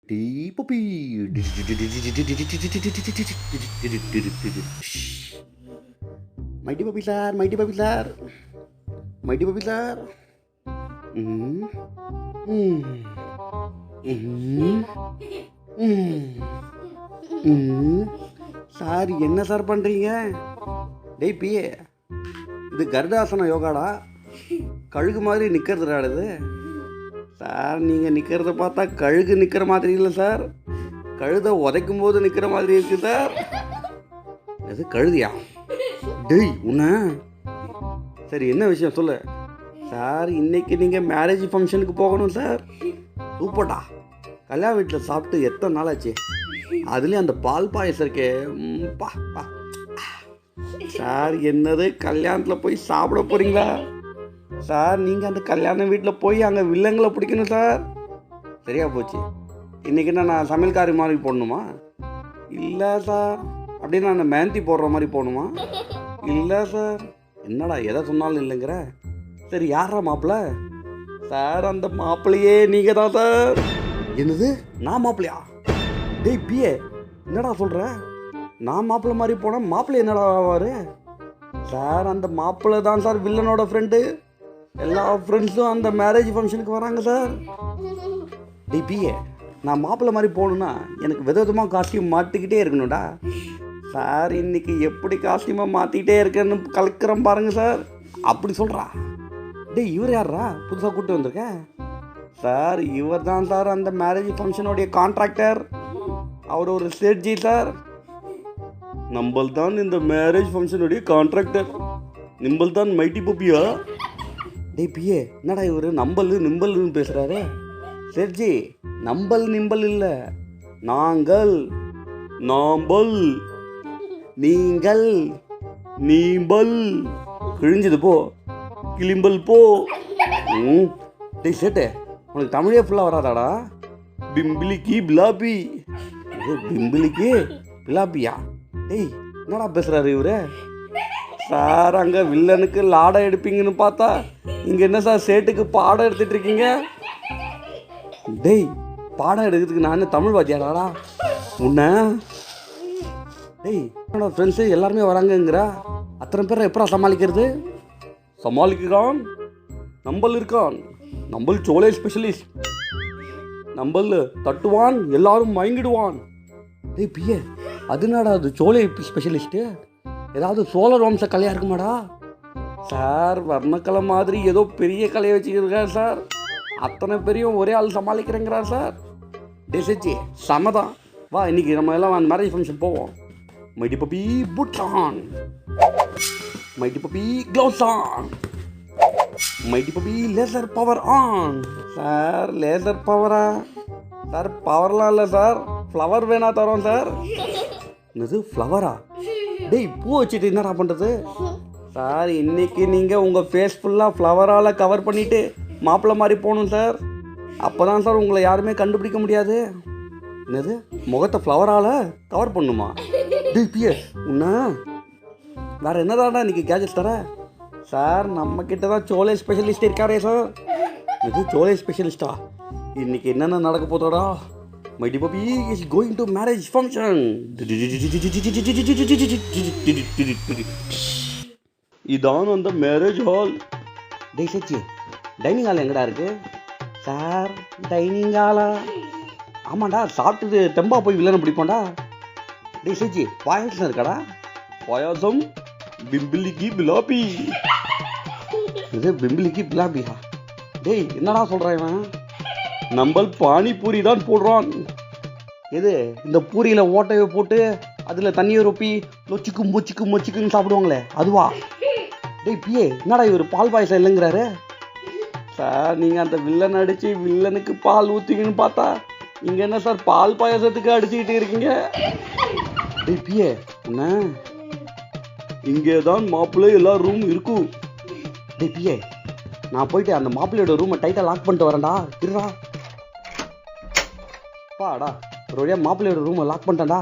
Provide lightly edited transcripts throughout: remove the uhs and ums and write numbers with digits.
Tea puppy. Mighty puppy sir, mighty puppy sir, mighty puppy sir. ம், ம், ம், ம், ம். சார் என்ன சார் பண்ணுறீங்க? டேய் பிஏ, இது கருடாசன யோகாடா. கழுகு மாதிரி நிற்கிறதுடா இது. சார் நீங்கள் நிற்கிறத பார்த்தா கழுகு நிற்கிற மாதிரி இல்லை சார், கழுதை உதைக்கும் போது நிற்கிற மாதிரி இருக்குது சார். அது கழுதியா? டேய் உன்ன. சரி என்ன விஷயம் சொல்லு சார். இன்னைக்கு நீங்கள் மேரேஜ் ஃபங்க்ஷனுக்கு போகணும் சார். சூப்பர்டா. கல்யாண வீட்டில் சாப்பிட்டு எத்தனை நாள் ஆச்சு? அதுலேயும் அந்த பால் பாயசம் இருக்கே, பா பா. சார் என்னது கல்யாணத்தில் போய் சாப்பிட போகிறீங்களா சார்? நீங்கள் அந்த கல்யாண வீட்டில் போய் அங்கே வில்லங்களை பிடிக்கணும் சார். சரியா போச்சு. இன்றைக்கி நான் சமையல்காரி மாதிரி போடணுமா? இல்லை சார். அப்படின்னா நான் மேந்தி போடுற மாதிரி போகணுமா? இல்லை சார். என்னடா எதை சொன்னாலும் இல்லைங்கிற. சரி யாரா மாப்பிள்ளை? சார் அந்த மாப்பிள்ளையே நீங்கள் தான் சார். என்னது நான் மாப்பிள்ளையா? டேய் பிஏ என்னடா சொல்கிற? நான் மாப்பிள்ளை மாதிரி போனால் மாப்பிள்ளை என்னடா ஆவார்? சார் அந்த மாப்பிள்ளை தான் சார் வில்லனோட ஃப்ரெண்டு. எல்லா ஃப்ரெண்ட்ஸும் அந்த மேரேஜ் ஃபங்க்ஷனுக்கு வராங்க சார். டேய் பிஏ, நான் மாப்பிள்ளை மாதிரி போகணுன்னா எனக்கு விதவிதமாக காஸ்டியூம் மாட்டிக்கிட்டே இருக்கணும்டா. சார் இன்னைக்கு எப்படி காஸ்டியூமாக மாற்றிக்கிட்டே இருக்கேன்னு கலக்கிறேன் பாருங்க சார். அப்படி சொல்கிறா? டேய் இவர் யாரா புதுசாக கூப்பிட்டு வந்திருக்கேன்? சார் இவர் தான் சார் அந்த மேரேஜ் ஃபங்க்ஷனுடைய கான்ட்ராக்டர். அவர் ஒரு சேட்ஜி சார். நம்மள் தான் இந்த மேரேஜ் ஃபங்க்ஷனுடைய கான்ட்ராக்டர். நிம்பல் தான் மைட்டி பப்பியா? டேய் பிஏ என்னடா இவர் நம்பல் நிம்பல்னு பேசுகிறாரு? சேட்ஜி நம்பல் நிம்பல் இல்லை, நாங்கள், நாம்பல், நீங்கள், நீம்பல். கிழிஞ்சது போ, கிளிம்பல் போ. டேய் சேட்டு, உனக்கு தமிழே ஃபுல்லாக வராதாடா? பிம்பிலிக்கு பிலாபி. பிம்பிலிக்கு பிலாபியா? டேய் என்னடா பேசுகிறாரு இவரு? சார் அங்கே வில்லனுக்கு லாடம் எடுப்பீங்கன்னு பார்த்தா இங்கே என்ன சார் சேட்டுக்கு பாடம் எடுத்துகிட்டு இருக்கீங்க? டேய் பாடம் எடுக்கிறதுக்கு நான் தமிழ் வாத்தியாடாடா உன்ன? டேய் என்னோட ஃப்ரெண்ட்ஸு எல்லாருமே வராங்கங்கிறா, அத்தனை பேரை எப்படா சமாளிக்கிறது? சமாளிக்கிறான் நம்பல் இருக்கான். நம்பல் சோலை ஸ்பெஷலிஸ்ட். நம்பல் தட்டுவான் எல்லாரும் மயங்கிடுவான். டேய் பிஏ அதுனாடா அது சோலை ஸ்பெஷலிஸ்ட்டு? ஏதாவது சோழர் வம்ச கலையாக இருக்குமாடா? சார் வர்ணக்கலை மாதிரி ஏதோ பெரிய கலையை வச்சுக்கிறார் சார். அத்தனை பெரியும் ஒரே ஆள் சமாளிக்கிறேங்கிறார் சார். டேசிச்சி சமதான். வா இன்னைக்கு நம்ம எல்லாம் அந்த மேரேஜ் ஃபங்க்ஷன் போவோம். Mighty Puppy boot on, Mighty Puppy gloves on, Mighty Puppy laser power on. Sir laser பவரா? சார் பவர்லாம் இல்லை சார், ஃப்ளவர் வேணா தரோம் சார். என்னது ஃப்ளவரா? டேய் பூ வச்சுட்டு என்னடா பண்ணுறது? சார் இன்னைக்கு நீங்கள் உங்கள் ஃபேஸ் ஃபுல்லாக ஃப்ளவரால் கவர் பண்ணிவிட்டு மாப்பிள்ளை மாதிரி போகணும் சார். அப்போ தான் சார் உங்களை யாருமே கண்டுபிடிக்க முடியாது. என்னது முகத்தை ஃப்ளவரால் கவர் பண்ணுமா? டேய் பிஏ உன்ன வேறு என்னதாடா இன்றைக்கி கேஜெட்ஸ் தர? சார் நம்மக்கிட்ட தான் சோலை ஸ்பெஷலிஸ்ட் இருக்காரே சார். இது சோலை ஸ்பெஷலிஸ்டா? இன்றைக்கி என்னென்ன நடக்க போதோடா? Mighty Puppy is going to marriage function. இதான் அந்த மேரேஜ் ஹால். டேய் சச்சி டைனிங் ஹால் எங்கடா இருக்கு? சார் டைனிங் ஹாலா? ஆமாண்டா சாப்பிட்டுட்டு தெம்பா போய் வில்லனை பிடிப்போண்டா. டேய் சச்சி பாயாசம் இருக்காடா? பாயாசம் பிம்பிலிக்கு பிலாபி. இது பிம்பிலிக்கு பிலாபியா? டேய் என்னடா சொல்கிறான் இவன்? நம்பல் பானிபூரி தான் போடுறான். எது இந்த பூரியில் ஓட்டையை போட்டு அதில் தண்ணியை ரொப்பி லொச்சிக்கு மூச்சிக்கு மொச்சிக்குன்னு சாப்பிடுவாங்களே அதுவா? டேய் பிஏ என்னடா இவர் பால் பாயசம் இல்லைங்கிறாரு? சார் நீங்கள் அந்த வில்லன் அடித்து வில்லனுக்கு பால் ஊற்றிங்கன்னு பார்த்தா இங்கே என்ன சார் பால் பாயசத்துக்கு அடிச்சுக்கிட்டு இருக்கீங்க? டேய் பிஏ என்ன இங்கே தான் மாப்பிள்ளை எல்லா ரூம் இருக்கும். டேய் பிஏ நான் போயிட்டு அந்த மாப்பிள்ளையோட ரூமை டைட்டாக லாக் பண்ணிட்டு வரேன்டா. இருடா பாடா ஒரு வழியாக மாப்பிள்ளையோட ரூமை லாக் பண்ணிட்டேன்டா.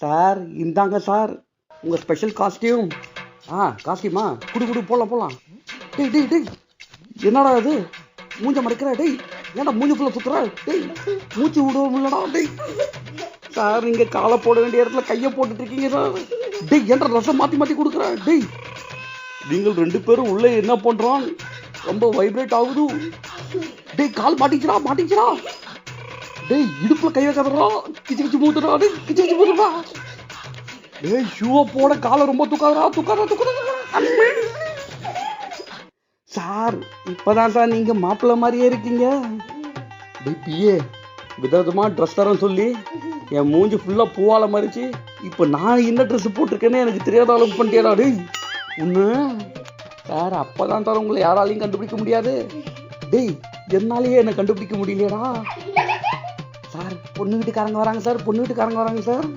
சார் இந்தாங்க சார் உங்கள் ஸ்பெஷல் காஸ்டியூம். காஸ்டியூமா? குடு போடலாம். டேய் என்னடா இது மூஞ்ச மறைக்கிற? டேய் ஏன்டா மூஞ்சி ஃபுல்லாக சுற்றுறா? டேய் மூச்சு விடுவோம் இல்லடா. டேய் சார் நீங்கள் காலை போட வேண்டிய இடத்துல கையை போட்டுட்டு இருக்கீங்க சார். டேய் ஏன்டா ரசம் மாற்றி மாற்றி கொடுக்குறா? டேய் நீங்கள் 2 பேரும் உள்ளே என்ன பண்ணுறான்? ரொம்ப வைப்ரேட் ஆகுது. டேய் கால் மாட்டிச்சுடா. டேய் இடுப்புல கை வைக்காதடா. கிச்சு மூத்துடா. டேய் கிச்சு மூத்துடா. டேய் ஷூவை போட காலை ரொம்ப தூக்காதடா. சார் இப்போதான் சார் நீங்கள் மாப்பிள்ளை மாதிரியே இருக்கீங்க. டேய் பிஏ விதவிதமாக ட்ரெஸ் தரேன்னு சொல்லி என் மூஞ்சி ஃபுல்லாக பூவால் மாறிச்சு. இப்போ நான் என்ன ட்ரெஸ் போட்டிருக்கேன்னு எனக்கு தெரியாத அளவுக்கு பண்ணிட்டேடா. டேய் ஒன்று சார் அப்போ தான் சார் உங்களை யாராலையும் கண்டுபிடிக்க முடியாது. டேய் என்னாலேயே என்னை கண்டுபிடிக்க முடியலையடா. சார் பொண்ணு வீட்டுக்காரங்க வராங்க சார்.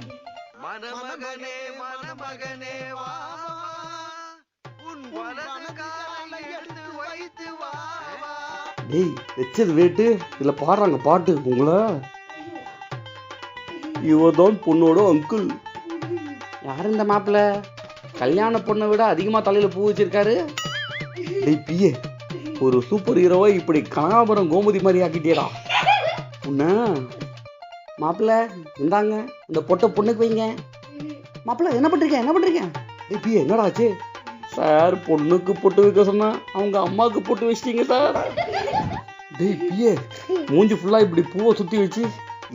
டேய் வச்சது வேட்டு இதில் பாடுறாங்க பாட்டு. உங்களை இவதான் பொண்ணோட அங்கிள். யார் இந்த மாப்பிள்ள? கல்யாண பொண்ணை விட அதிகமாக தலையில் பூ வச்சிருக்காரு. டேய் பிஏ ஒரு சூப்பர் ஹீரோவை இப்படி கனகாபுரம் கோமதி மாதிரி ஆக்கிட்டேடா உன்ன. மாப்பிள்ள இந்தாங்க இந்த பொட்டை பொண்ணுக்கு வைங்க. மாப்பிள்ள என்ன பண்ணுறீங்க? டேய் பிஏ என்னடா ஆச்சு? சார் பொண்ணுக்கு பொட்டு வைக்க சொன்னா அவங்க அம்மாவுக்கு பொட்டு வச்சிட்டீங்க சார். டேய் பிஏ மூஞ்சி ஃபுல்லாக இப்படி பூவை சுற்றி வச்சு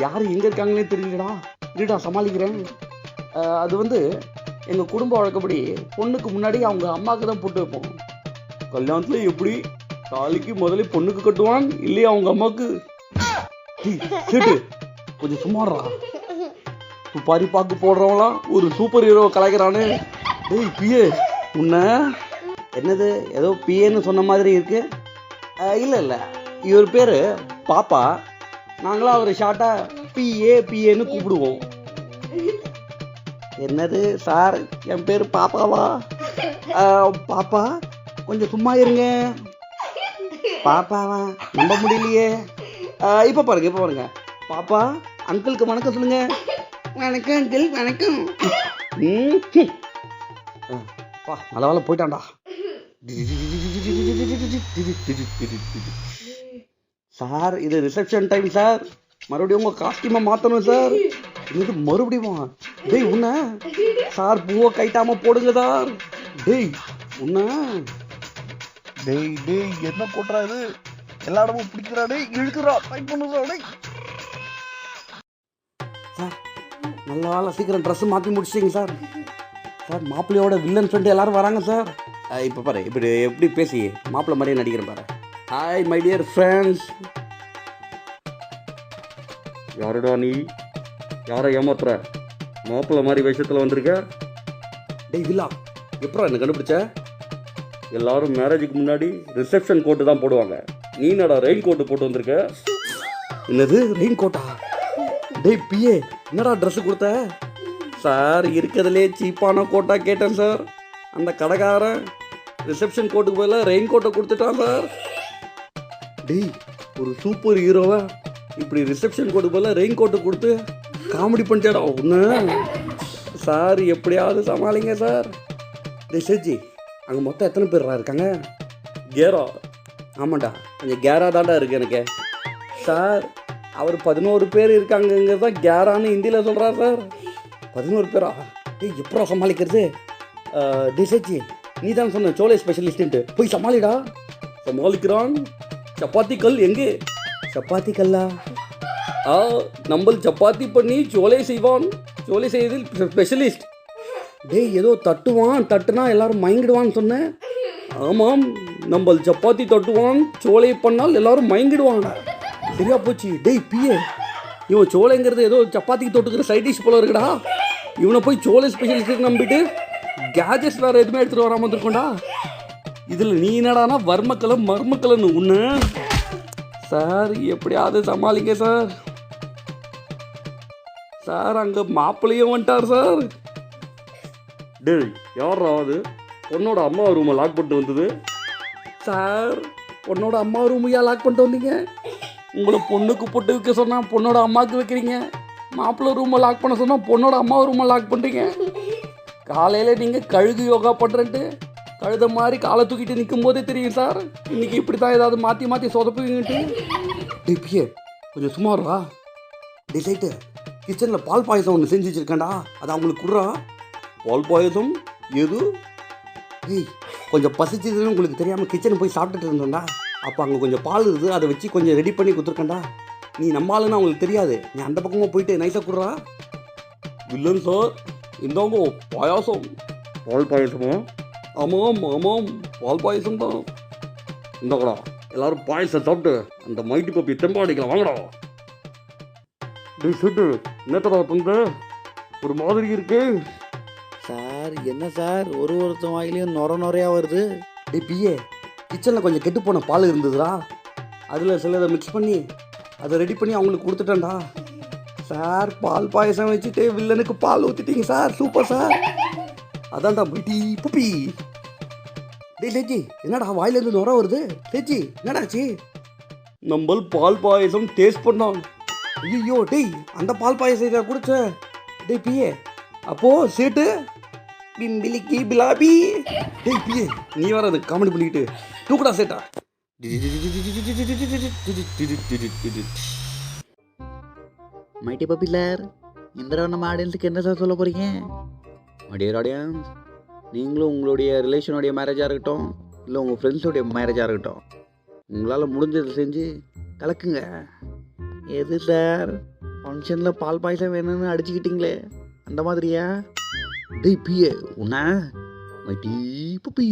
யார் எங்கே இருக்காங்கன்னே தெரியலடா. இருடா சமாளிக்கிறேன். அது வந்து எங்கள் குடும்ப வழக்கப்படி பொண்ணுக்கு முன்னாடி அவங்க அம்மாவுக்கு தான் பொட்டு வைப்போம். கல்யாணத்தில் எப்படி தாலிக்கு முதல்ல பொண்ணுக்கு கட்டுவான் இல்லையா அவங்க அம்மாவுக்கு? கேட்டு கொஞ்சம் சும்மாடுறா. துப்பாரி பாக்கு போடுறவங்களாம் ஒரு சூப்பர் ஹீரோ கலாய்க்கிறானு. டேய் பிஏ உன்ன என்னது ஏதோ பிஏன்னு சொன்ன மாதிரி இருக்கு. இல்லை இவர் பேர் பாப்பா. நாங்களாம் அவர் ஷார்ட்டாக பிஏன்னு கூப்பிடுவோம். என்னது சார் என் பேர் பாப்பாவா? பாப்பா கொஞ்சம் சும்மா இருங்க. பாப்பாவா நம்ப முடியலையே. இப்போ பாருங்க பாப்பா அங்கிளுக்கு வணக்கம் சொல்லுங்க. வணக்கம் அங்கிள் வணக்கம். நல்ல வேலை போயிட்டான்டா. சார் இது ரிசப்ஷன் டைம் சார். மறுபடியும் உங்கள் காஸ்டியூமை மாற்றணும் சார். இது மறுபடியும் டேய் உன்ன சார் பூவை கைட்டாமல் போடுங்க சார். டேய் உன்ன டேய் என்ன போட்டுறா இது? எல்லா இடமும் பிடிக்கிறா. டேய் இழுக்கிறா டைட் பண்ணுறா. டேய் சார் நல்ல வேலை சீக்கிரம் ட்ரெஸ்ஸு மாற்றி முடிச்சிட்டிங்க சார். சார் மாப்பிள்ளையோட வில்லன் ஃப்ரெண்டு எல்லாரும் வராங்க சார். இப்போ பாரு இப்படி எப்படி பேசி மாப்பிள்ளை மாதிரியே நடிக்கிறேன் பாரு. Hi my dear friends. யாருடா நீ? யாரை ஏமாத்துற? மாப்பிள்ளை மாதிரி விஷயத்தில் வந்திருக்க? டேய் வில்லா எப்படா என்ன கண்டுபிடிச்ச? எல்லாரும் மேரேஜுக்கு முன்னாடி ரிசப்ஷன் கோட்டு தான் போடுவாங்க. நீ என்னடா ரெயின் கோட்டு போட்டு வந்திருக்க? என்னது ரெயின் கோட்டா? டேய் பிஏ என்னடா ட்ரெஸ்ஸு கொடுத்த? சார் இருக்கிறதுலே சீப்பான கோட்டா கேட்டேன் சார். அந்த கடைக்காரன் ரிசப்ஷன் கோட்டுக்கு பதிலாக ரெயின் கோட்டை கொடுத்துட்டான் சார். டேய் ஒரு சூப்பர் ஹீரோவா இப்படி ரிசப்ஷன் கோட்டுக்கு பதிலாக ரெயின் கோட்டை கொடுத்து காமெடி பண்ணிட்டேடா ஒன்று. சார் எப்படியாவது சமாளிங்க சார். டேய் சேஜி அங்கே மொத்தம் எத்தனை பேர்ரா இருக்காங்க? கேரா. ஆமாண்டா கொஞ்சம் கேரா தாண்டா இருக்கு எனக்கு. சார் அவர் 11 பேர் இருக்காங்கங்கிறது தான் கேரான்னு ஹிந்தியில் சொல்கிறார் சார். 11 பேரா? டேய் எப்படா சமாளிக்கிறது? டேய் சேச்சி நீ தான் சொன்ன சோலை ஸ்பெஷலிஸ்ட்டு போய் சமாளிடா. சமாளிக்கிறான். சப்பாத்தி கல் எங்கே? சப்பாத்தி கல்லா? நம்ம சப்பாத்தி பண்ணி சோலை செய்வான். சோலை செய்வதில் ஸ்பெஷலிஸ்ட். டேய் ஏதோ தட்டுனா எல்லாரும் மயங்கிடுவான்னு சொன்னேன். ஆமாம் நம்ம சப்பாத்தி தட்டுவான் சோலை பண்ணால் எல்லாரும் மயங்கிடுவான். சரியா போச்சு. டேய் பிஏ இவன் சோலைங்கிறது ஏதோ சப்பாத்திக்கு தொட்டுக்கிற சைட் டிஷ் போல இருக்குடா. இவனை போய் சோலை ஸ்பெஷலிஸ்ட் நம்பிட்டு கேஜெட்ஸ் வேறு எதுவுமே எடுத்துகிட்டு வராமல் வந்துருக்கோண்டா. இதில் நீ என்னடானா மர்மக்கலன்னு ஒன்று. சார் எப்படியாவது சமாளிங்க சார். சார் அங்கே மாப்பிள்ளையும் வந்துட்டார் சார். டேய் யார் அது? பொண்ணோட அம்மா ரூமை லாக் பண்ணிட்டு வந்தது. சார் பொண்ணோட அம்மா ரூமையா லாக் பண்ணிட்டு வந்தீங்க? உங்களை பொண்ணுக்கு பொட்டு வைக்க சொன்னால் பொண்ணோட அம்மாவுக்கு வைக்கிறீங்க. மாப்பிள்ளை ரூமை லாக் பண்ண சொன்னால் பொண்ணோட அம்மா ரூமை லாக் பண்ணுறீங்க. காலையில் நீங்கள் கழுகு யோகா பண்ணுறேன்ட்டு கழுத மாதிரி காலை தூக்கிட்டு நிற்கும் போதே தெரியும் சார். இன்றைக்கி இப்படி தான் ஏதாவது மாற்றி சொதப்புவீங்கன்ட்டு. டேய் பிஏ கொஞ்சம் சும்மா இருடா. டேய் சைட்டு கிச்சனில் பால் பாயசம் ஒன்று செஞ்சு வச்சுருக்கேன்டா, அதை அவங்களுக்கு குடுறா. பால் பாயசம் எது? ஏய் கொஞ்சம் பசிச்சதுன்னு உங்களுக்கு தெரியாமல் கிச்சனுக்கு போய் சாப்பிட்டுட்டு இருந்தோம்டா. அப்போ அங்கே கொஞ்சம் பால் இருக்குது, அதை வச்சு கொஞ்சம் ரெடி பண்ணி கொடுத்துருக்கேன்டா. நீ நம்ம ஆளுன்னு அவங்களுக்கு தெரியாது, நீ அந்த பக்கமாக போயிட்டு நைஸாக குடுறா. இல்லைன்னு சார், இந்தாங்கோ பாயாசம். பால் பாயசமா? ஆமாம் ஆமாம், பால் பாயசம் தான். இந்தாங்கடா எல்லாரும் பாயசம் சாப்பிட்டு அந்த மைட்டி பப்பி தெம்பாடிக்கலாம் வாங்கடா. டேய் சீட்டு என்னத்தடா பண்ற? ஒரு மாதிரி இருக்கு சார். என்ன சார் ஒருத்தன் வாயிலையும் நுரையா வருது. டேய் பிஏ கிச்சனில் கொஞ்சம் கெட்டு போன பால் இருந்ததுடா, அதில் சிலதை மிக்ஸ் பண்ணி அதை ரெடி பண்ணி அவங்களுக்கு கொடுத்துட்டேன்டா. சார் பால் பாயசம் வச்சுட்டு வில்லனுக்கு பால் ஊற்றிட்டீங்க சார், சூப்பர் சார். அதான்டா மைட்டி பப்பி. டேய் லேச்சி என்னடா வாயிலேருந்து நுர வருது? லேச்சி என்னடாச்சு? நம்ம பால் பாயசம் டேஸ்ட் பண்ணோம். ஐயோ டேய் அந்த பால் பாயசத்தை குடிச்ச. டேய் பிஏ அப்போ சீட்டு பிம்பிலிக்கி பிலாபி. டேய் பிஏ நீ வர அது காமெடி பண்ணிக்கிட்டு தூக்குடா சேட்டா. மைட்டி பப்பிலர், இந்த தடவை நம்ம ஆடியன்ஸுக்கு என்ன சார் சொல்ல போகிறீங்க? டியர் ஆடியன்ஸ், நீங்களும் உங்களுடைய ரிலேஷனுடைய மேரேஜாக இருக்கட்டும், இல்லை உங்கள் ஃப்ரெண்ட்ஸோடைய மேரேஜாக இருக்கட்டும், உங்களால் முடிஞ்சதை செஞ்சு கலக்குங்க. எது சார் ஃபங்க்ஷனில் பால் பாயசம் வேணும்னு அடிச்சுக்கிட்டீங்களே அந்த மாதிரியா? டேய் பிஏ உன்ன மைட்டி பப்பி.